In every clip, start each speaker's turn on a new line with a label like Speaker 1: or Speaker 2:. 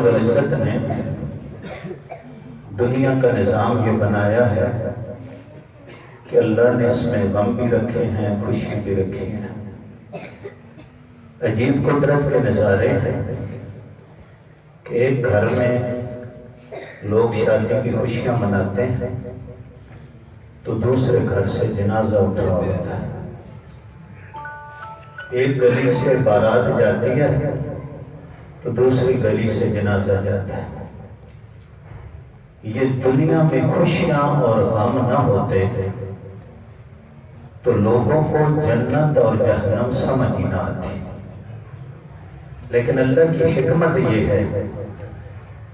Speaker 1: رب العزت نے دنیا کا نظام یہ بنایا ہے کہ اللہ نے اس میں غم بھی رکھے ہیں، خوشی بھی رکھی ہے۔ عجیب قدرت کے نظارے ہیں کہ ایک گھر میں لوگ شادی کی خوشیاں مناتے ہیں تو دوسرے گھر سے جنازہ اٹھ رہا ہوتا ہے۔ ایک گلی سے بارات جاتی ہے تو دوسری گلی سے جنازہ جاتا ہے۔ یہ دنیا میں خوشیاں اور غم نہ ہوتے تو لوگوں کو جنت اور جہنم سمجھ ہی نہ آتی، لیکن اللہ کی حکمت یہ ہے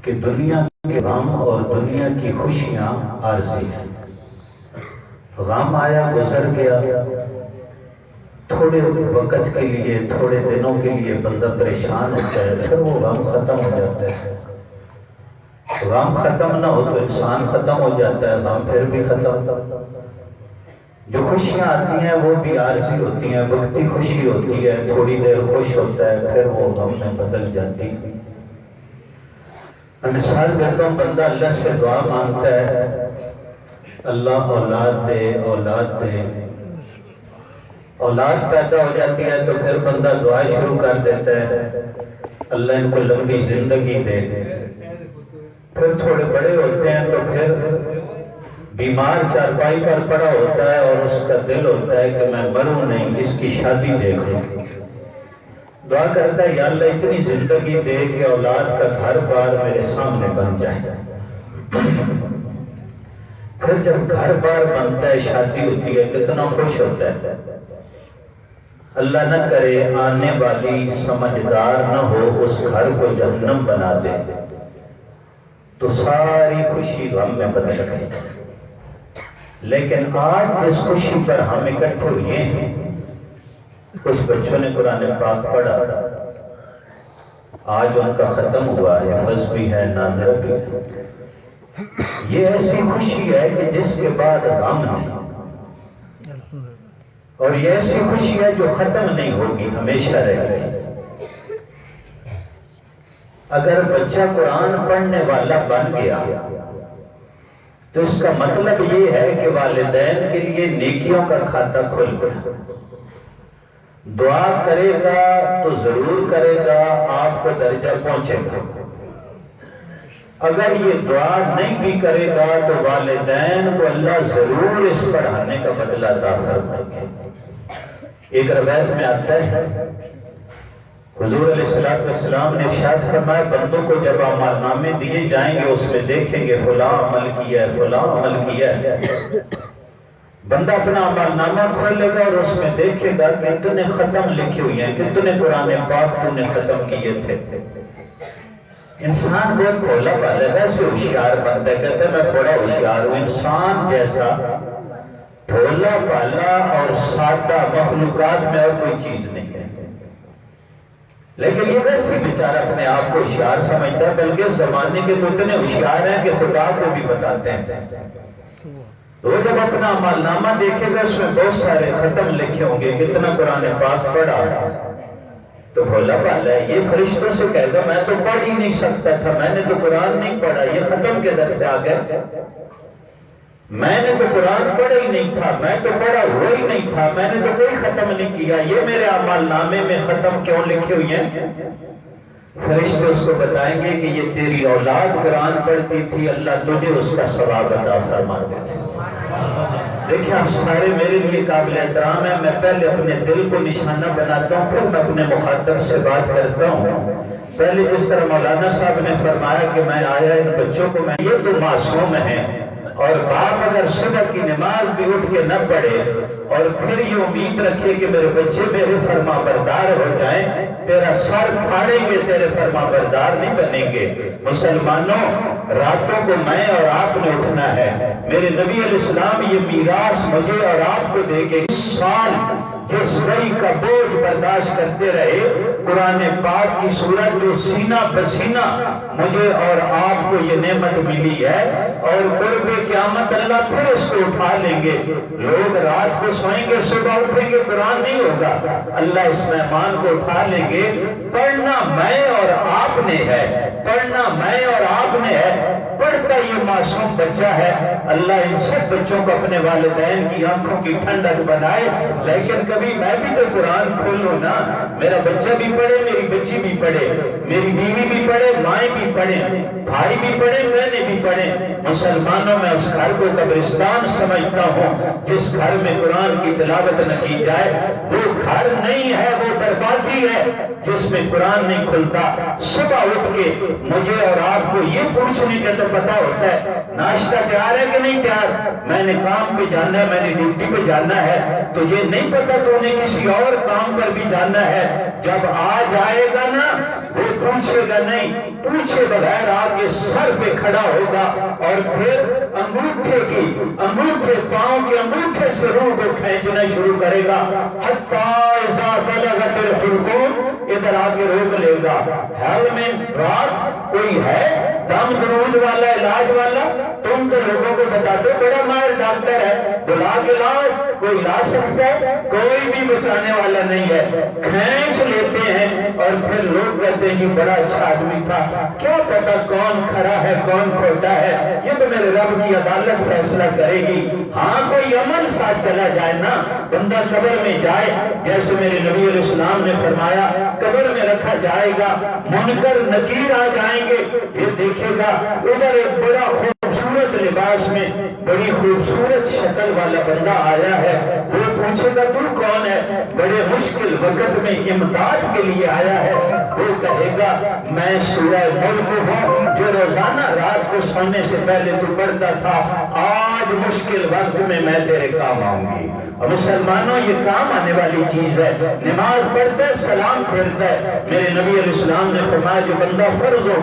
Speaker 1: کہ دنیا کے غم اور دنیا کی خوشیاں عارضی ہیں۔ غم آیا گزر گیا، تھوڑے وقت کے لیے، تھوڑے دنوں کے لیے بندہ پریشان ہوتا ہے، پھر وہ غم ختم ہو جاتا ہے۔ غم ختم نہ ہو تو انسان ختم ہو جاتا ہے، غم پھر بھی ختم۔ جو خوشیاں آتی ہیں وہ بھی عارضی ہوتی ہیں، وقتی خوشی ہوتی ہے، تھوڑی دیر خوش ہوتا ہے، پھر وہ غم میں بدل جاتی ہے۔ میں مثال دیتا ہوں، بندہ اللہ سے دعا مانگتا ہے، اللہ اولاد دے، اولاد دے، اولاد پیدا ہو جاتی ہے تو پھر بندہ دعا شروع کر دیتا ہے، اللہ ان کو لمبی زندگی دے۔ پھر تھوڑے بڑے ہوتے ہیں تو پھر بیمار چارپائی پر پڑا ہوتا ہے اور اس کا دل ہوتا ہے کہ میں مروں نہیں، اس کی شادی دیکھ لوں۔ دعا کرتا ہے یا اللہ اتنی زندگی دے کہ اولاد کا گھر بار میرے سامنے بن جائے۔ پھر جب گھر بار بنتا ہے، شادی ہوتی ہے، کتنا خوش ہوتا ہے۔ اللہ نہ کرے آنے والی سمجھدار نہ ہو، اس گھر کو جہنم بنا دے تو ساری خوشی غم میں بدل گئی۔ لیکن آج جس خوشی پر ہم اکٹھے ہوئے ہیں، کچھ بچوں نے قرآن پاک پڑھا، آج ان کا ختم ہوا ہے، حفظ بھی ہے، ناظرہ بھی ہے۔ یہ ایسی خوشی ہے کہ جس کے بعد غم نہیں، اور یہ ایسی خوشی ہے جو ختم نہیں ہوگی، ہمیشہ رہے گی۔ اگر بچہ قرآن پڑھنے والا بن گیا تو اس کا مطلب یہ ہے کہ والدین کے لیے نیکیوں کا کھاتہ کھل گیا۔ دعا کرے گا تو ضرور کرے گا، آپ کو درجہ پہنچے گا۔ اگر یہ دعا نہیں بھی کرے گا تو والدین کو اللہ ضرور اس پڑھانے کا بدلہ عطا فرمائے گا۔ ایک روایت میں آتا ہے، حضور علیہ السلام نے ارشاد فرمایا، بندوں کو جب اعمال نامے دیے جائیں گے اس میں دیکھیں گے فلاں عمل کیا ہے، فلاں عمل کیا ہے۔ بندہ اپنا اعمال نامہ کھولے گا اور اس میں دیکھے گا کہ کتنے ختم لکھے ہوئے ہیں، کتنے قرآن پاک تو نے ختم کیے تھے۔ انسان بہت بھولا بھالا ہے، ویسے ہوشیار بنتا ہے، کہتا ہے میں بڑا ہوشیار ہوں۔ انسان جیسا بھولا بھالا اور سادہ مخلوقات میں اور کوئی چیز نہیں ہے، لیکن یہ ویسے بیچارہ اپنے آپ کو ہوشیار سمجھتا ہے، بلکہ زمانے کے تو اتنے ہوشیار ہیں کہ خدا کو بھی بتاتے ہیں۔ تو جب اپنا عمل نامہ دیکھے گا اس میں بہت سارے ختم لکھے ہوں گے، کتنا قرآن پاک پڑھا تو بھولا بھالا ہے، یہ فرشتوں سے کہے گا میں تو پڑھ ہی نہیں سکتا تھا، میں نے تو قرآن نہیں پڑھا، یہ ختم کے در سے آ گئے۔ میں نے تو قرآن پڑھا ہی نہیں تھا، میں تو پڑھا ہوا ہی نہیں تھا، میں نے تو کوئی ختم نہیں کیا، یہ میرے اعمال نامے میں ختم کیوں لکھے ہوئے ہیں؟ فرشتے اس کو بتائیں گے کہ یہ تیری اولاد قرآن پڑھتی تھی، اللہ تجھے اس کا ثواب عطا فرماتے تھے۔ دیکھیں آپ سارے میرے لیے قابل احترام ہیں، میں پہلے اپنے دل کو نشانہ بناتا ہوں، پھر میں اپنے مخاطب سے بات کرتا ہوں۔ پہلے جس طرح مولانا صاحب نے فرمایا کہ میں آیا ان بچوں کو، میں یہ تو معصوم ہیں، اور باپ اگر صبح کی نماز بھی اٹھ کے نہ پڑھے اور پھر یہ امید رکھے کہ میرے بچے میرے فرما بردار ہو جائیں، تیرا سر پھاڑیں گے، تیرے فرما بردار نہیں بنیں گے۔ مسلمانوں، راتوں کو میں اور آپ نے اٹھنا ہے۔ میرے نبی علیہ السلام یہ میراث مجھے اور آپ کو دے کے اس سال جس وحی کا بوجھ برداشت کرتے رہے، قرآن پاک کی سورت جو سینہ بسینہ مجھے اور آپ کو یہ نعمت ملی ہے، اور قرب قیامت اللہ پھر اس کو اٹھا لیں گے۔ لوگ رات کو سوئیں گے، صبح اٹھیں گے، قرآن نہیں ہوگا، اللہ اس مہمان کو اٹھا لیں گے۔ پڑھنا میں اور آپ نے ہے، پڑھنا میں اور آپ نے ہے، پڑھتا یہ معصوم بچہ ہے۔ اللہ ان سب بچوں کو اپنے والدین کی آنکھوں کی ٹھنڈک بنائے، لیکن کبھی میں بھی تو قرآن کھولوں نا، میرا بچہ بھی پڑھے، میری بچی بھی پڑھے، میری بیوی بھی پڑھے، مائیں بھی پڑھیں، بھائی بھی پڑھے، بہنیں بھی پڑھیں۔ مسلمانوں میں اس گھر کو قبرستان سمجھتا ہوں جس گھر میں قرآن کی تلاوت نہ کی جائے، وہ گھر نہیں ہے، وہ بربادی ہے جس میں قرآن نہیں کھلتا۔ صبح اٹھ کے مجھے اور آپ کو یہ پوچھنے کا تو پتا ہوتا ہے ناشتہ تیار ہے کہ نہیں تیار، میں نے کام پہ جانا ہے، میں نے ڈیوٹی پہ جانا ہے، تو یہ نہیں پتا تو انہیں کسی اور کام پر بھی جانا ہے۔ جب آ جائے گا نا وہ پوچھے گا نہیں، پوچھے بغیر آپ کے سر پہ کھڑا ہوگا اور پھر انگوٹھے پاؤں کے انگوٹھے سے روح کو کھینچنا شروع کرے گا، حتی اذا بلغت الحلقوم، ادھر آگے روک لے گا۔ حال میں رات کوئی ہے دم درود والا، علاج والا؟ تم تو لوگوں کو بتاتے بڑا ماہر ڈاکٹر ہے، بلا کے لاؤ، کوئی لا سکتا ہے؟ کوئی بھی بچانے والا نہیں ہے۔ کھینچ لیتے ہیں اور پھر لوگ کہتے ہیں کہ بڑا اچھا آدمی تھا، کیا پتا کون کھرا ہے کون کھوٹا ہے، یہ تو میرے رب کی عدالت فیصلہ کرے گی۔ ہاں کوئی عمل ساتھ چلا جائے نا، بندہ قبر میں جائے، جیسے میرے نبی علیہ السلام نے فرمایا قبر میں رکھا جائے گا، منکر نکیر آ جائیں گے، یہ دیکھے گا ادھر ایک بڑا خوبصورت لباس میں بڑی خوبصورت شکل والا بندہ آیا ہے، وہ پوچھے گا تو کون ہے، بڑے مشکل وقت میں امداد کے لیے آیا ہے، وہ کہے گا میں سورہ ملک ہوں جو روزانہ رات کو سونے سے پہلے تو پڑھتا تھا، آج مشکل وقت میں تیرے کام آؤں گی۔ اور مسلمانوں یہ کام آنے والی چیز ہے، نماز پڑھتا ہے سلام پھیرتا ہے، میرے نبی علیہ السلام نے فرمایا جو بندہ فرضوں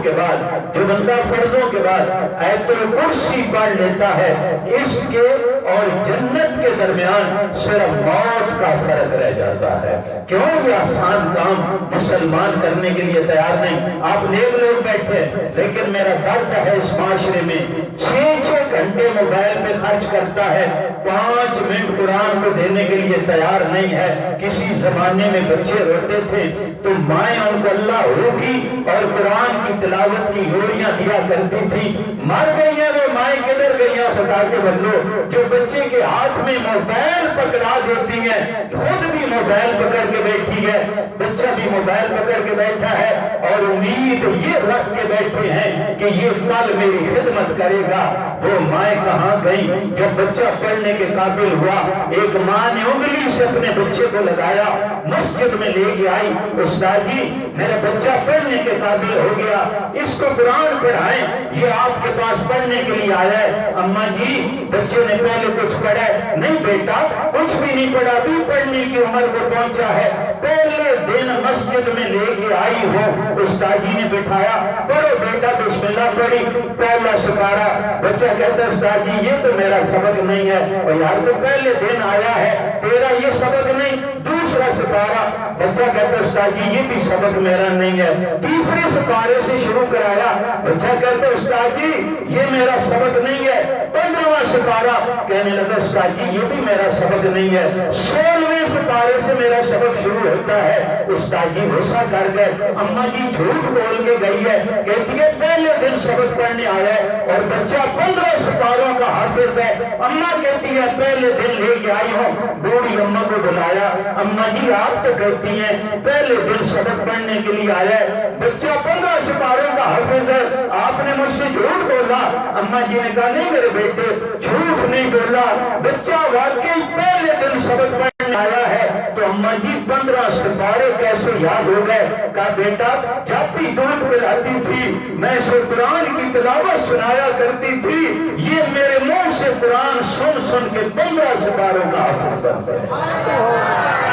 Speaker 1: کے بعد آیت الکرسی پڑھ لیتا ہے، اس کے اور جنت کے درمیان صرف موت کا فرق رہ جاتا ہے۔ کیوں یہ آسان کام مسلمان کرنے کے لیے تیار نہیں؟ آپ نیک لوگ بیٹھے، لیکن میرا درد ہے اس معاشرے میں 6 گھنٹے موبائل پہ خرچ کرتا ہے، 5 منٹ قرآن کو دینے کے لیے تیار نہیں ہے۔ کسی زمانے میں بچے روتے تھے تو مائیں ان کو اللہ ہوگی اور قرآن کی تلاوت کی لوریاں دیا کرتی تھی، مر گئی ہیں وہ مائیں، کدھر گئی ہیں خدا کے بندو؟ جو بچے کے ہاتھ میں موبائل پکڑا دیتی ہیں، خود بھی موبائل پکڑ کے بیٹھی ہے، بچہ بھی موبائل پکڑ کے بیٹھا ہے اور امید یہ رکھ کے بیٹھے ہیں کہ یہ کل میری خدمت کرے گا۔ وہ مائیں کہاں گئی؟ جب بچہ پڑھنے کے قابل ہوا، ایک ماں نے انگلی سے اپنے بچے کو لگایا، مسجد میں لے کے آئی، استاد جی میرا بچہ پڑھنے کے قابل ہو گیا، اس کو قرآن پڑھائیں، یہ آپ کے پاس پڑھنے کے لیے آیا ہے۔ اماں جی بچے نے پہلے کچھ پڑھا ہے؟ نہیں بیٹا کچھ بھی نہیں پڑھا، ابھی پڑھنے کی عمر کو پہنچا ہے، پہلے دن مسجد میں لے کے آئی ہوں، استاد جی نے بٹھایا، پڑھو بیٹا بسم اللہ پڑھی، پہلا سپارہ۔ بچہ کہتا ہے استاد جی یہ تو میرا سبق نہیں ہے، اور یار تو پہلے دن آیا ہے، تیرا یہ سبق نہیں۔ دوسرا سپارہ، بچہ کہتا ہے استاد جی یہ بھی سبق میرا نہیں ہے۔ تیسرے سپارے سے شروع کرایا، بچہ کہتا ہے استاد جی یہ میرا سبق نہیں ہے۔ 15واں سپارہ، کہنے لگا استاد جی یہ بھی میرا سبق نہیں ہے۔ 16ویں سپارے سے میرا سبق شروع ہوتا ہے۔ استاد جی غصہ کر گئے، اماں جی جھوٹ بول کے گئی ہے، کہتی ہے پہلے دن سبق پڑھنے آیا ہے اور بچہ 15 سپاروں کا حافظ ہے۔ اماں کہتی ہے پہلے دن لے کے آئی ہوں، بوڑھی اماں کو بلایا، اماں جی آپ تو کہتی ہیں پہلے دن سبق پڑھنے کے لیے آیا ہے، بچہ 15 سپاروں کا حافظ ہے، آپ نے مجھ سے جھوٹ بولا۔ اماں جی نے کہا نہیں میرے بیٹے جھوٹ نہیں بولا، بچہ واقعی پہلے دن سبق پڑھنے آیا ہے۔ تو اماں جی 15 سپارے کیسے یاد ہو گئے؟ کہا بیٹا جب بھی دودھ پلاتی تھی میں اسے قرآن کی تلاوت سنایا کرتی تھی، یہ میرے منہ سے قرآن سن سن کے 15 سپاروں کا حافظ بنتا ہے۔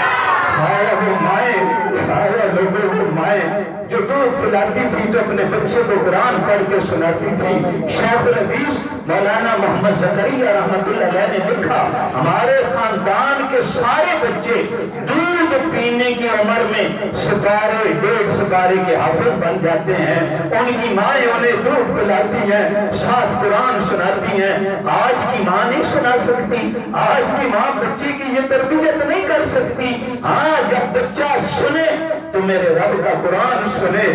Speaker 1: وہ مائیں لوگوں وہ مائیں جو دودھ پلاتی تھی تو اپنے بچے کو قرآن پڑھ کے سناتی تھی۔ شیخ الحدیث مولانا محمد زکریا رحمت اللہ علیہ نے لکھا ہمارے خاندان کے سارے بچے دودھ پینے کی عمر میں سپارے 1.5 سپارے کے حافظ بن جاتے ہیں۔ ان کی مائیں انہیں دودھ پلاتی ہیں، ساتھ قرآن سناتی ہیں۔ آج کی ماں نہیں سنا سکتی، آج کی ماں بچے کی یہ تربیت نہیں کر سکتی۔ ہاں جب بچہ سنے تو میرے رب کا قرآن سنے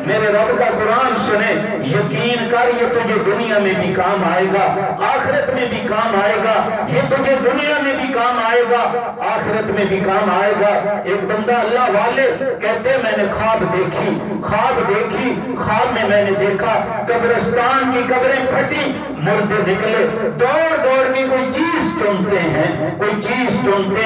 Speaker 1: میرے رب کا قرآن سنے، یقین کر یہ تجھے دنیا میں بھی کام آئے گا، آخرت میں بھی کام آئے گا۔ یہ تجھے دنیا میں بھی کام آئے گا، آخرت میں بھی کام آئے گا۔ ایک بندہ اللہ والے کہتے ہیں میں نے خواب دیکھی، خواب میں نے دیکھا قبرستان کی قبریں پھٹی، مردے نکلے، دوڑ کے کوئی چیز چنتے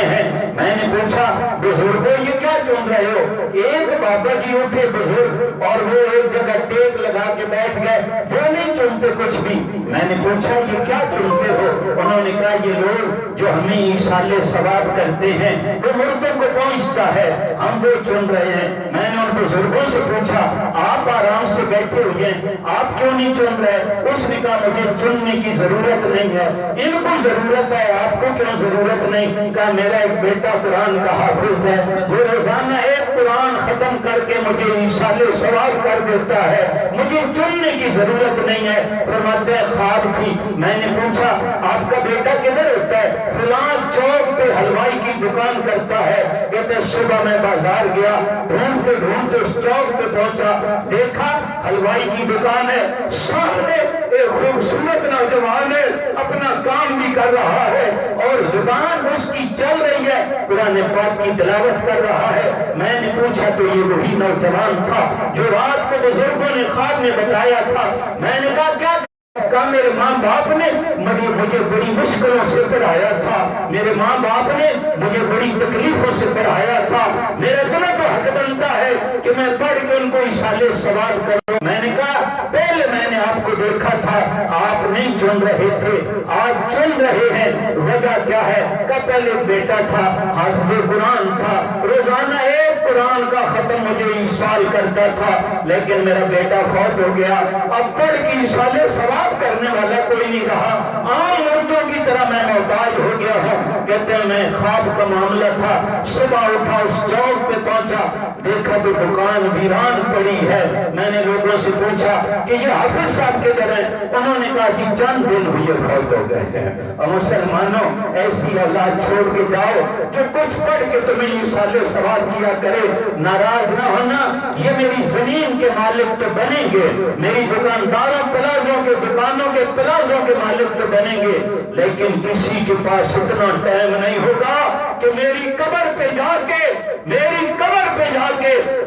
Speaker 1: ہیں۔ میں نے پوچھا بزرگوں یہ کیا چن رہے ہو؟ ایک بابا جی اٹھے بزرگ اور وہ ایک جگہ ٹیک لگا کے بیٹھ گئے، وہ نہیں چنتے کچھ بھی۔ میں نے پوچھا یہ کیا چنتے ہو؟ انہوں نے کہا یہ لوگ جو ہمیں ایصال ثواب کرتے ہیں وہ مردوں کو پہنچتا ہے، ہم وہ چن رہے ہیں۔ میں نے ان بزرگوں سے پوچھا آپ آرام سے بیٹھے ہوئے ہیں، آپ کیوں نہیں چن رہے؟ اس نے کہا مجھے چننے کی ضرورت نہیں ہے، ان کو ضرورت ہے، آپ کو کیوں ضرورت نہیں؟ کہا میرا ایک بیٹا قرآن کا حافظ ہے، وہ روزانہ ایک قرآن ختم کر کے مجھے ایصال ثواب کر دیتا ہے، مجھے چننے کی ضرورت نہیں ہے۔ فرماتے ہیں خواب تھی۔ میں نے پوچھا آپ کا بیٹا کدھر ہوتا ہے؟ فلاں چوک پہ حلوائی کی دکان کرتا ہے۔ کہتے صبح میں بازار گیا، ڈھونڈتے اس چوک پہ پہنچا، دیکھا حلوائی کی دکان ہے، سامنے ایک خوبصورت نوجوان ہے، اپنا کام بھی کر رہا ہے اور زبان اس کی چل رہی ہے، قرآن پاک کی تلاوت کر رہا ہے۔ میں نے پوچھا تو یہ وہی نوجوان تھا جو رات کو بزرگوں نے خواب میں بتایا تھا۔ میں نے کہا کیا؟ کہا میرے ماں باپ نے مجھے بڑی مشکلوں سے پڑھایا تھا، میرے ماں باپ نے مجھے بڑی تکلیفوں سے پڑھایا تھا، میرا دل تو حق بنتا ہے کہ میں پڑھ کے ان کو ایصال ثواب کروں۔ میں نے کہا پہلے میں نے آپ کو دیکھا تھا، آپ نہیں چن رہے تھے، آج چن رہے ہیں، وجہ کیا ہے؟ کہ پہلے بیٹا تھا، حافظ قرآن تھا، روزانہ ایک قرآن کا ختم مجھے ایصال کرتا تھا، لیکن میرا بیٹا فوت ہو گیا، اب پڑھ کے ایصال ثواب کرنے والا کوئی نہیں رہا، عام مردوں کی طرح میں محتاج ہو گیا ہوں۔ کہتے ہیں میں خواب کا معاملہ تھا، صبح اٹھا اس چوک پہ پہنچا، دیکھا تو دکان ویران پڑی ہے۔ میں نے لوگوں سے پوچھا کہ یہ حافظ صاحب کے گھر ہیں؟ انہوں نے کہا کہ چند دن ہوئے فوت ہو گئے ہیں۔ اور مسلمانوں ایسی اولاد چھوڑ کے جاؤ جو کچھ پڑھ کے تمہیں ایصال ثواب کیا کرے، ناراض نہ ہونا، یہ میری زمین کے مالک تو بنیں گے، میری دکانداروں پلازوں کے دکانوں کے پلازوں کے مالک تو بنیں گے، لیکن کسی کے پاس اتنا ٹائم نہیں ہوگا کہ میری قبر پہ جا کے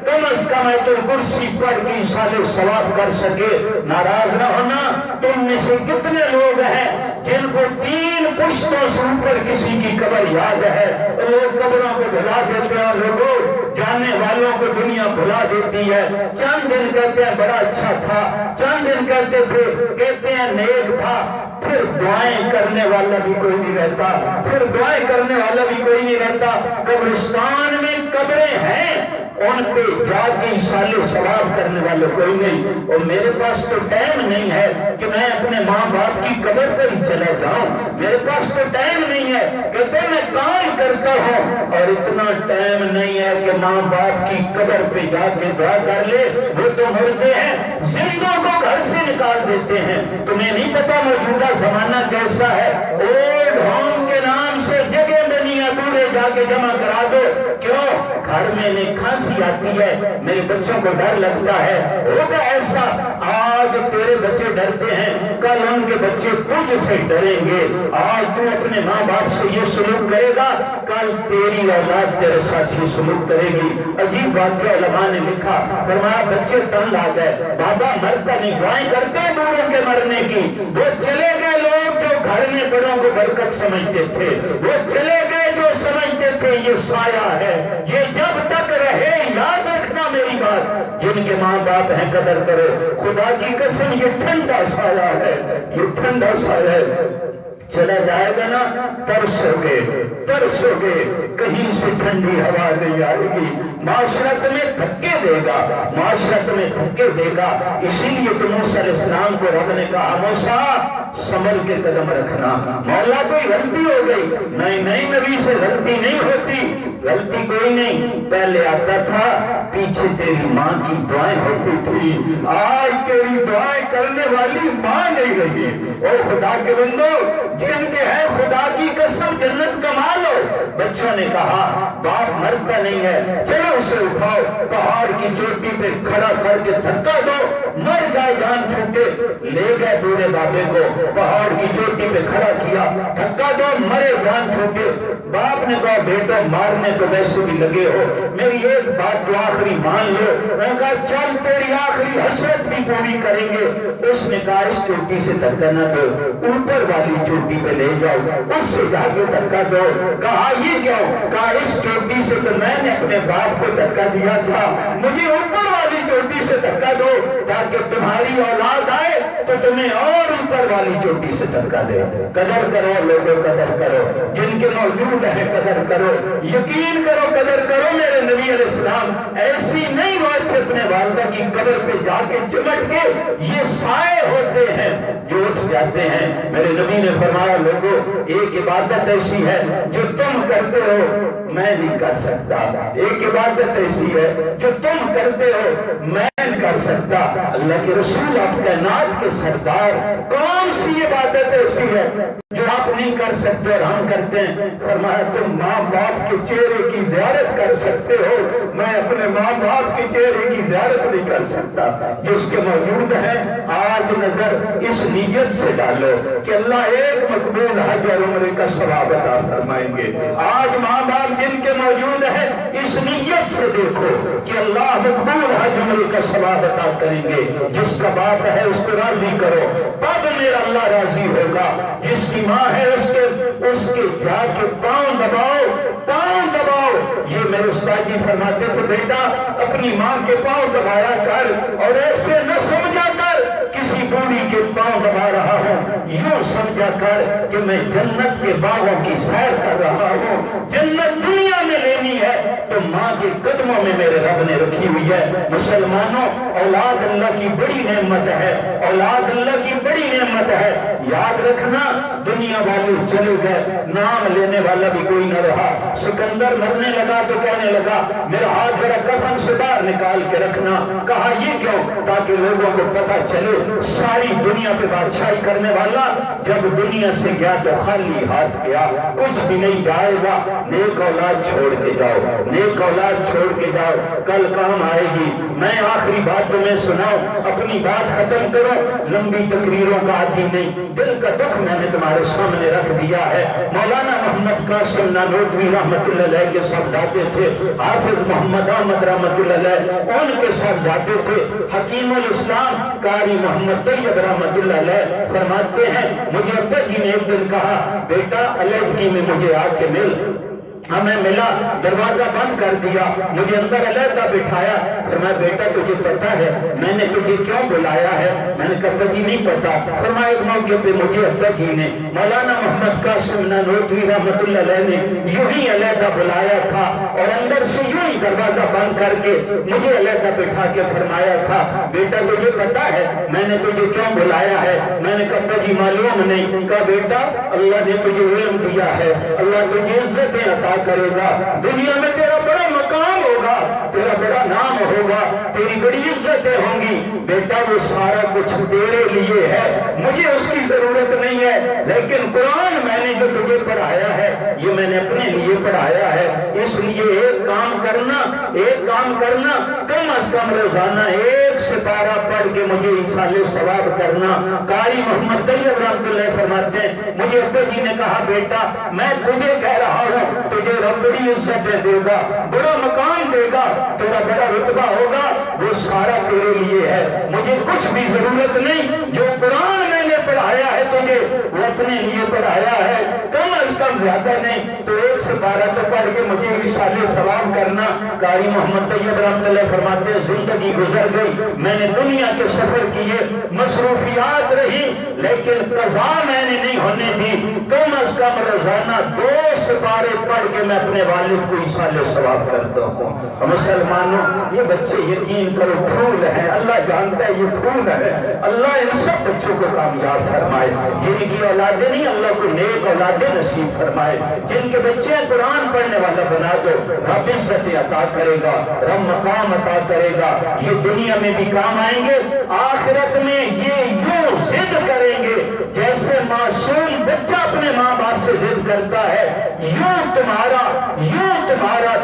Speaker 1: کم از کم ہے تو کرسی پڑھ کے ایصال ثواب کر سکے۔ ناراض نہ ہونا، تم میں سے کتنے لوگ ہیں جن کو 3 پشتوں سے اوپر کسی کی قبر یاد ہے؟ لوگ قبروں کو بھلا دیتے ہیں، لوگوں جاننے والوں کو دنیا بھلا دیتی ہے۔ چند دن کہتے ہیں بڑا اچھا تھا، چند دن کہتے ہیں نیک تھا، پھر دعائیں کرنے والا بھی کوئی نہیں رہتا، قبرستان میں قبریں ہیں، ان پہ جا کے ایصال ثواب کرنے والے کوئی نہیں۔ اور میرے پاس تو ٹائم نہیں ہے کہ میں اپنے ماں باپ کی قبر پر ہی چلا جاؤں، میرے پاس تو ٹائم نہیں ہے، کہتے میں کام کرتا ہوں اور اتنا ٹائم نہیں ہے کہ ماں باپ کی قبر پہ جا کے دعا کر لے، وہ تو مردے ہیں، زندوں کو گھر سے نکال دیتے ہیں۔ تمہیں نہیں پتا موجودہ زمانہ کیسا ہے؟ اولڈ ہوم کے نام سے جگہ بنی ہے، دورے جا کے جمع کرا دو۔ کیوں؟ گھر میں کھانسی آتی ہے، میرے بچوں کو ڈر لگتا ہے، ہوگا ایسا، آج تیرے بچے ڈرتے ہیں، کل ان کے بچے تجھ سے ڈریں گے۔ آج تو اپنے ماں باپ سے یہ سلوک کرے گا، کل تیری اولاد تیرے ساتھ یہ سلوک کرے گی۔ عجیب واقعہ علماء نے لکھا، فرمایا بچے تنگ آ گئے، بابا مرتا نہیں، دعائیں کرتے بوڑھوں کے مرنے کی، وہ چلے گئے لوگ جو گھر میں بڑوں کو برکت سمجھتے تھے، وہ چلے گئے جو سمجھتے تھے یہ سایہ ہے، یہ جب تک رہے یاد رکھنا میری بات، جن کے ماں باپ ہیں قدر کرو، خدا کی قسم یہ ٹھنڈا سایہ ہے، یہ ٹھنڈا سایہ ہے۔ چلا جائے گا نا ترسو گے کہیں سے ٹھنڈی ہوا نہیں آئے گی، معاشرہ تمہیں دھکے دے گا، اسی لیے تو موسیٰ علیہ السلام کو رب نے کہا موسیٰ سنبھل کے قدم رکھنا، مولا کوئی غلطی ہو گئی، نہیں نبی سے غلطی نہیں ہوتی، غلطی کوئی نہیں، پہلے آتا تھا پیچھے تیری ماں کی دعائیں ہوتی تھی، آج تیری دعائیں کرنے والی ماں نہیں رہی۔ او خدا کے بندو، جن کے ہیں خدا کی قسم جنت کما لو۔ بچوں نے کہا باپ مرتا نہیں ہے، چلو اسے اٹھاؤ، پہاڑ کی چوٹی پہ کھڑا کر کے دھکا دو، مر جائے جان چھوٹے، لے گئے بوڑھے بابے کو پہاڑ کی چوٹی پہ کھڑا کیا، دھکا دو مرے جان چھوٹے۔ باپ نے کہا بیٹا مارنے تو ویسے بھی لگے ہو، میری ایک بات تو آخری مان لو۔ میں نے کہا چل تیری آخری حسرت بھی پوری کریں گے۔ اس نے کہا اس چوٹی سے دھکا نہ دو، اوپر والی چوٹی پہ لے جاؤ، اس سے جا کے دھکا دو۔ کہا یہ کیوں؟ کہا اس چوٹی سے تو میں نے اپنے باپ کو دھکا دیا تھا، مجھے اوپر والی چوٹی سے دھکا دو تاکہ تمہاری اولاد آئے تو تمہیں اور اوپر والی چوٹی سے دھکا دے۔ قدر کرو لوگوں، قدر کرو، جن کے موجود ہیں قدر کرو، یقین کرو قدر کرو۔ میرے نبی علیہ السلام ایسی نہیں ہوئے تھے اپنے والدہ کی قبر پہ جا کے چمٹ کے، یہ سائے ہوتے ہیں جو اٹھ جاتے ہیں۔ میرے نبی نے فرمایا لوگوں ایک عبادت ایسی ہے جو تم کرتے ہو میں نہیں کر سکتا، ایک عبادت ایسی ہے جو تم کرتے ہو میں نہیں کر سکتا۔ اللہ کے رسول آپ کائنات کے سردار، کون سی عبادت ایسی ہے جو آپ نہیں کر سکتے اور ہم کرتے ہیں؟ فرمایا تم ماں باپ کے چہرے کی زیارت کر سکتے ہو، میں اپنے ماں باپ کے چہرے کی زیارت نہیں کر سکتا۔ جس کے موجود ہیں آج نظر اس نیت سے ڈالو کہ اللہ ایک مقبول حج اور عمرے کا ثواب عطا فرمائیں گے۔ آج ماں باپ جن کے موجود ہیں اس نیت سے دیکھو کہ اللہ مقبول حج عمرے کا ثواب عطا کریں گے۔ جس کا باپ ہے اس کو راضی کرو، تب میرا اللہ راضی ہوگا۔ جس کی ماں ہے اس کے جا کے پاؤں دباؤ۔ یہ میرے استاد جی فرماتے تھے بیٹا اپنی ماں کے پاؤں دبایا کر، اور ایسے نہ سمجھا کر کسی بوڑھی کے پاؤں دبا رہا ہوں، یوں سمجھا کر کہ میں جنت کے باغوں کی سیر کر رہا ہوں۔ جنت دنیا میں لینی ہے تو ماں کے قدموں میں میرے رب نے رکھی ہوئی ہے۔ مسلمانوں اولاد اللہ کی بڑی نعمت ہے، اولاد اللہ کی بڑی نعمت ہے۔ یاد رکھنا دنیا والے چلے گئے، نام لینے والا بھی کوئی نہ رہا۔ سکندر مرنے لگا تو کہنے لگا میرا ہاتھ ذرا کفن سے باہر نکال کے رکھنا۔ کہا یہ کیوں؟ تاکہ لوگوں کو پتہ چلے ساری دنیا پہ بادشاہی کرنے والا جب دنیا سے گیا تو خالی ہاتھ گیا، کچھ بھی نہیں جائے گا۔ نیک اولاد چھوڑ کے جاؤ، نیک اولاد چھوڑ کے جاؤ، کل کام آئے گی۔ میں آخری بات تمہیں سناؤں، اپنی بات ختم کرو، لمبی تقریروں کا عادی نہیں، دل کا دکھ میں نے تمہارے سامنے رکھ دیا ہے۔ مولانا محمد قاسم نانوتوی رحمت اللہ علیہ کے ساتھ جاتے تھے، حافظ محمد احمد رحمت اللہ علیہ ان کے ساتھ جاتے تھے، حکیم الاسلام قاری محمد طیب رحمت اللہ علیہ فرماتے ہیں مجھے ابا جی نے ایک دن کہا بیٹا علیحدگی میں مجھے آ کے مل۔ ہمیں ملا، دروازہ بند کر دیا، مجھے اندر علیحدہ بٹھایا، فرمایا بیٹا تجھے پتا ہے میں نے تجھے کیوں بلایا ہے؟ میں نے کہا جی نہیں پتا۔ فرمایا ایک موقع پہ مجھے ابا جی نے مولانا محمد قاسم نانوتوی رحمت اللہ علیہ نے یوں ہی علیحدہ بلایا تھا اور اندر سے یوں ہی دروازہ بند کر کے مجھے علیحدہ بٹھا کے فرمایا تھا بیٹا تجھے پتا ہے میں نے تجھے کیوں بلایا ہے؟ میں نے کہا ابا جی معلوم نہیں۔ کہا بیٹا اللہ نے تجھے علم دیا ہے، اللہ تجھے عزتیں عطا کرے گا، دنیا میں تیرا بڑا مقام ہوگا، تیرا بڑا نام ہوگا، تیری بڑی عزتیں ہوں گی۔ بیٹا وہ سارا کچھ تیرے لیے ہے، مجھے اس کی ضرورت نہیں ہے، لیکن قرآن میں نے جو تجھے پڑھایا ہے یہ میں نے اپنے لیے پڑھایا ہے۔ اس لیے ایک کام کرنا کم از کم روزانہ 1 سپارہ پڑھ کے مجھے ایصال ثواب کرنا۔ قاری محمد طیب رحمۃ اللہ فرماتے ہیں مجھے ابا جی نے کہا بیٹا میں تجھے کہہ رہا ہوں تجھے رب بڑی عزتیں دے گا، بڑا مقام دے گا، تیرا بڑا رتبہ ہوگا، وہ سارا تیرے لیے ہے، مجھے کچھ بھی ضرورت نہیں۔ جو قرآن میں نے پڑھایا ہے تجھے وہ اپنے لیے پڑھایا ہے، کم از کم زیادہ نہیں تو 1 سپارہ تو پڑھ کے مجھے ایصال ثواب کرنا۔ قاری محمد طیب رحمۃ اللہ فرماتے ہیں زندگی گزر گئی، میں نے دنیا کے سفر کیے، مصروفیات رہی، لیکن قضا میں نے نہیں ہونے دی۔ کم از کم روزانہ 2 سپارے پڑھ کے میں اپنے والد کو ایصال ثواب کرتا ہوں۔ مسلمانوں، یہ بچے یقین کرو پھول ہیں، اللہ جانتا ہے یہ پھول ہے۔ اللہ ان سب بچوں کو کامیاب فرمائے، جن کی اولادیں نہیں اللہ کو نیک اولادیں نصیب فرمائے، جن کے بچے قرآن پڑھنے والا بنا دو، رب عزت عطا کرے گا، رب مقام عطا کرے گا۔ یہ دنیا میں بھی کام آئیں گے، آخرت میں یہ یوں ضد کریں گے جیسے معصوم بچہ اپنے ماں باپ سے ضد کرتا ہے، یوں تمہارا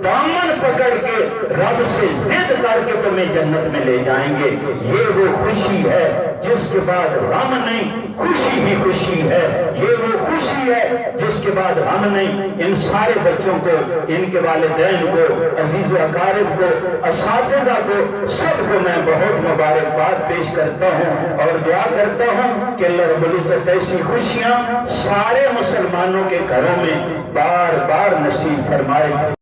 Speaker 1: دامن پکڑ کے رب سے ضد کر کے تمہیں جنت میں لے جائیں گے۔ یہ وہ خوشی ہے جس کے بعد غم نہیں، خوشی ہی خوشی ہے۔ یہ وہ خوشی ہے جس کے بعد غم نہیں۔ ان سارے بچوں کو، ان کے والدین کو، عزیز و اقارب کو، اساتذہ کو، سب کو میں بہت مبارکباد پیش کرتا ہوں اور دعا کرتا ہوں کہ اللہ رب العزت ایسی خوشیاں سارے مسلمانوں کے گھروں میں بار بار نصیب فرمائے۔